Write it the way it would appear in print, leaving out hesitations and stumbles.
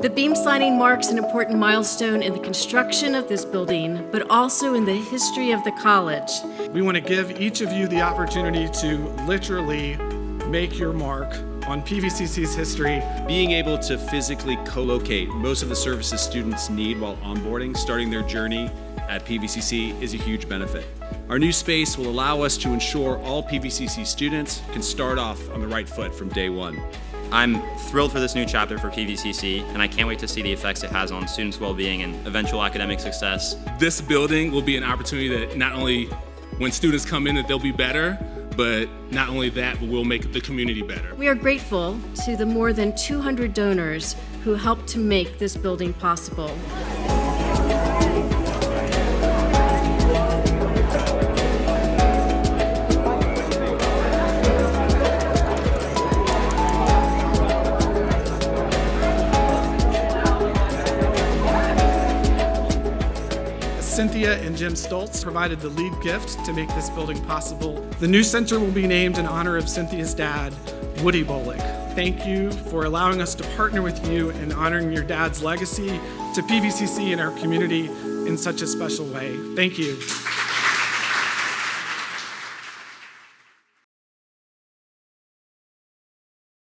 The beam signing marks an important milestone in the construction of this building, but also in the history of the college. We want to give each of you the opportunity to literally make your mark on PVCC's history. Being able to physically co-locate most of the services students need while onboarding, starting their journey at PVCC is a huge benefit. Our new space will allow us to ensure all PVCC students can start off on the right foot from day one. I'm thrilled for this new chapter for PVCC, and I can't wait to see the effects it has on students' well-being and eventual academic success. This building will be an opportunity that not only when students come in that they'll be better, but not only that, but we'll make the community better. We are grateful to the more than 200 donors who helped to make this building possible. Cynthia and Jim Stoltz provided the lead gift to make this building possible. The new center will be named in honor of Cynthia's dad, Woody Bolick. Thank you for allowing us to partner with you in honoring your dad's legacy to PVCC and our community in such a special way. Thank you.